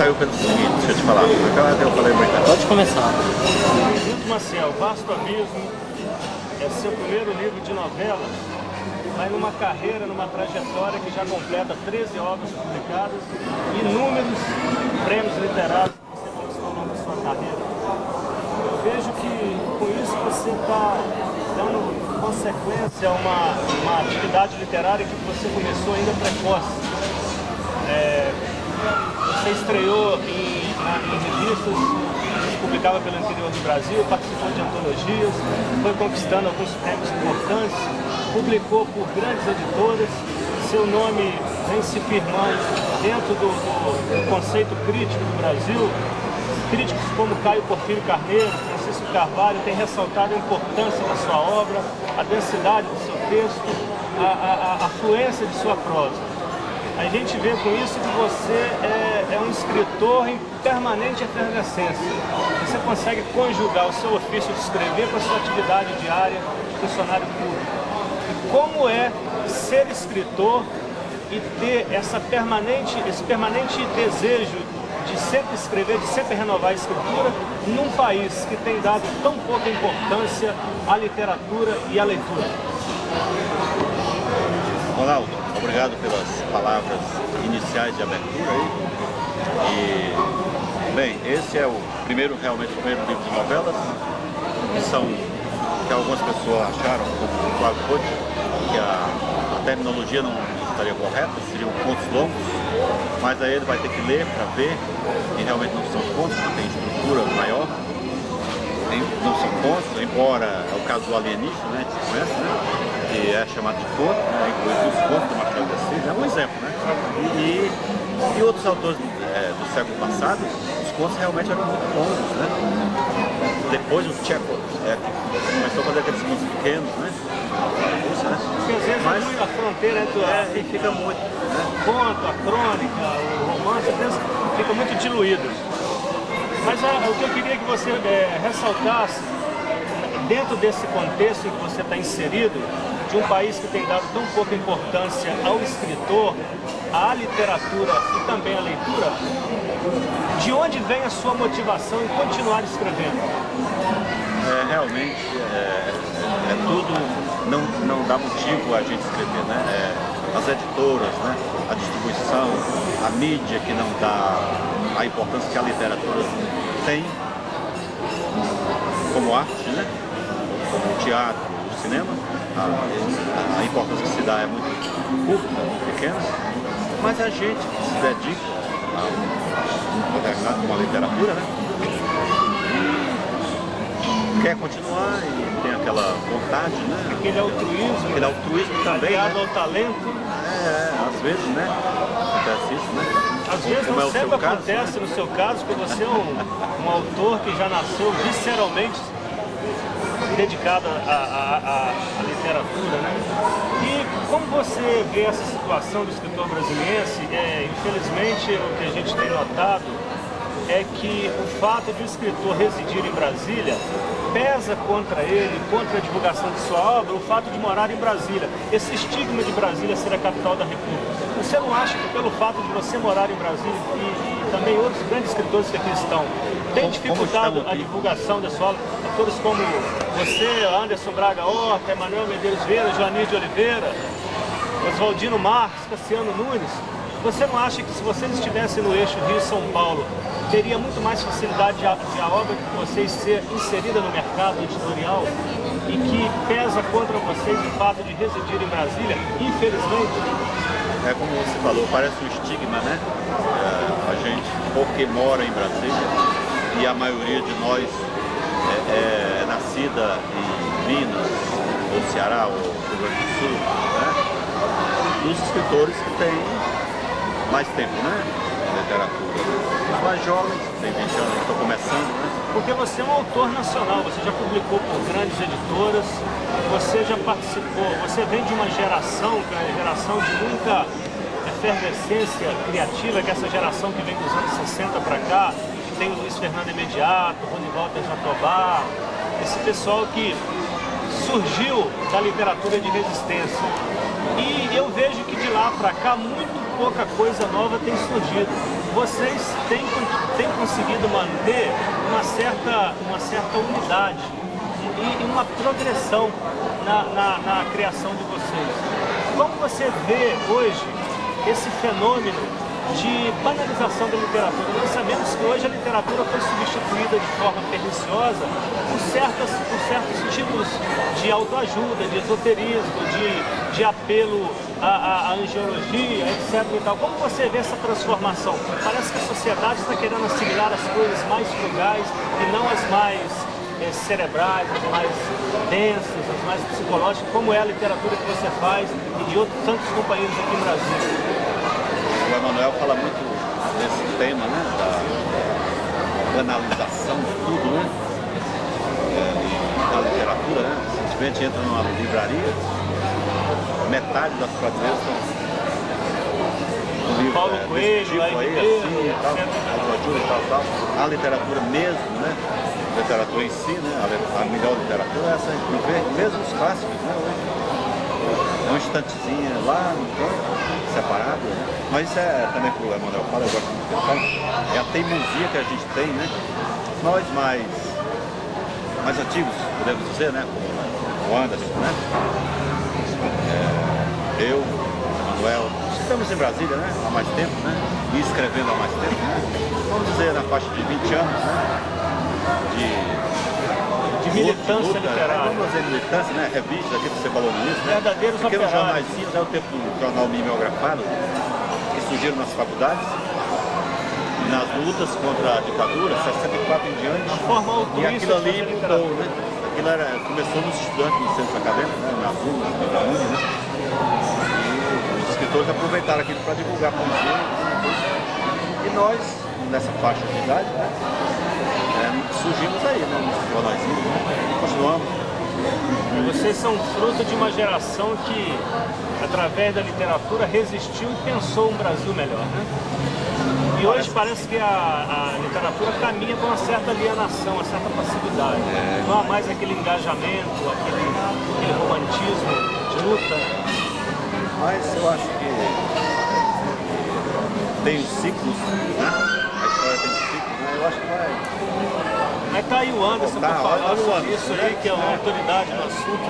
saiu pelo seguinte, deixa eu te falar. Agora eu falei muito. Pode começar. Milton Maciel, Vasto Abismo é seu primeiro livro de novelas, vai numa carreira, numa trajetória que já completa 13 obras publicadas e inúmeros prêmios literários que você conquistou ao longo da sua carreira. Eu vejo que com isso você está dando consequência a uma atividade literária que você começou ainda precoce. Você estreou em revistas, se publicava pelo interior do Brasil, participou de antologias, foi conquistando alguns prêmios importantes, publicou por grandes editoras, seu nome vem se firmando dentro do conceito crítico do Brasil. Críticos como Caio Porfírio Carneiro, Francisco Carvalho têm ressaltado a importância da sua obra, a densidade do seu texto, a fluência de sua prosa. A gente vê com isso que você é um escritor em permanente efervescência. Você consegue conjugar o seu ofício de escrever com a sua atividade diária de funcionário público. E como é ser escritor e ter esse permanente desejo de sempre escrever, de sempre renovar a escritura, num país que tem dado tão pouca importância à literatura e à leitura? Ronaldo, obrigado pelas palavras iniciais de abertura aí. E, bem, esse é realmente o primeiro livro de novelas, que algumas pessoas acharam, como o Flávio Couto, que a terminologia não estaria correta, seriam contos longos, mas aí ele vai ter que ler para ver, e realmente não são contos, não tem estrutura maior, não são contos, embora é o caso do Alienígena, né, que você conhece, né, que é chamado de conto, né, inclusive os contos do Machado de Assis, é um exemplo, né, e outros autores do século passado, os contos realmente eram muito longos, né, depois o Chekhov começou a fazer aqueles contos pequenos, né, porque às vezes a fronteira entre e fica muito, né? O conto, a crônica, o romance, às vezes fica muito diluído. Mas o que eu queria que você ressaltasse, dentro desse contexto em que você está inserido, de um país que tem dado tão pouca importância ao escritor, à literatura e também à leitura, de onde vem a sua motivação em continuar escrevendo? Realmente, tudo não dá motivo a gente escrever, né? As editoras, né? A distribuição, a mídia que não dá a importância que a literatura tem como arte, né? Como o teatro, o cinema, a importância que se dá é muito curta, muito pequena, mas a gente que se dedica a uma literatura, né? Quer continuar e tem aquela vontade, né? Aquele altruísmo também, aliado, né? ao talento. Às vezes, né? Acontece isso, né? Às vezes não sempre acontece, no seu caso, porque você é um autor que já nasceu visceralmente dedicado à literatura, né? E como você vê essa situação do escritor brasiliense? Infelizmente, o que a gente tem notado é que o fato de o escritor residir em Brasília pesa contra ele, contra a divulgação de sua obra, o fato de morar em Brasília. Esse estigma de Brasília ser a capital da República. Você não acha que pelo fato de você morar em Brasília e também outros grandes escritores que aqui estão, tem dificultado a divulgação da sua obra? Autores como você, Anderson Braga Horta, Emanuel Medeiros Vieira, Joanir de Oliveira, Oswaldino Marques, Cassiano Nunes. Você não acha que se vocês estivessem no eixo Rio-São Paulo, teria muito mais facilidade de a obra de vocês ser inserida no mercado editorial e que pesa contra vocês o fato de residir em Brasília, infelizmente? É como você falou, parece um estigma, né? A gente, porque mora em Brasília, e a maioria de nós é nascida em Minas, ou Ceará, ou Rio Grande do Sul, né? Dos escritores que têm mais tempo, né? Literatura. Os mais jovens, tem 20 anos que estão começando, né? Porque você é um autor nacional, você já publicou por grandes editoras, você já participou, você vem de uma geração, que é uma geração de muita efervescência criativa, que é essa geração que vem dos anos 60 para cá, que tem o Luiz Fernando Imediato, Rony Walter Jatobá, esse pessoal que surgiu da literatura de resistência. E eu vejo que de lá para cá muito pouca coisa nova tem surgido. vocês têm conseguido manter uma certa unidade e uma progressão na criação de vocês. Como você vê hoje esse fenômeno de banalização da literatura? Nós sabemos que hoje a literatura foi substituída de forma perniciosa por certos tipos de autoajuda, de esoterismo, de apelo à angiologia, etc. E tal. Como você vê essa transformação? Parece que a sociedade está querendo assimilar as coisas mais frugais e não as mais cerebrais, as mais densas, as mais psicológicas, como é a literatura que você faz e de outros tantos companheiros aqui no Brasil. O Emanuel fala muito desse tema, né, da banalização de tudo, né, da literatura, né. Simplesmente entra numa livraria, metade das prateleiras são livros Paulo Coelho, tipo aí, assim, tal. A literatura mesmo, né, a literatura em si, né, a melhor literatura é essa, a gente não vê, mesmo os clássicos, né, hoje. É uma estantezinha lá no canto, separado, né? Mas isso é também que o Emanuel fala, eu gosto muito que ele fala, é a teimosia que a gente tem, né? Nós mais antigos, podemos dizer, né? Como o Anderson, né? Eu, o Emanuel, estamos em Brasília, né? Há mais tempo, né? E escrevendo há mais tempo, né? Vamos dizer, na faixa de 20 anos, né? De militância literária. Vamos fazer militância, né? Revistas, aqui que você falou nisso, né? Verdadeiros pequenos operários. jornaizinhos, é o tempo do jornal mimeografado, que surgiram nas faculdades, nas lutas contra a ditadura, 64 em diante. A forma E altruísta aquilo ali de fazer mudou, literatura. né? Aquilo começou nos estudantes, nos centros acadêmicos, né? Na UNE, na UNE, né? E os escritores aproveitaram aquilo para divulgar poesia. E nós, nessa faixa de idade, né? Surgimos aí, né, nos jornaizinhos, né? Continuamos. Vocês são fruto de uma geração que, através da literatura, resistiu e pensou um Brasil melhor, né? E hoje parece que a literatura caminha com uma certa alienação, uma certa passividade. Não há mais aquele engajamento, aquele romantismo de luta, né? Mas eu acho que tem os ciclos, né? A história tem ciclos, né? Eu acho que vai... Mas tá aí o Anderson para falar sobre isso aí, que é uma autoridade no assunto.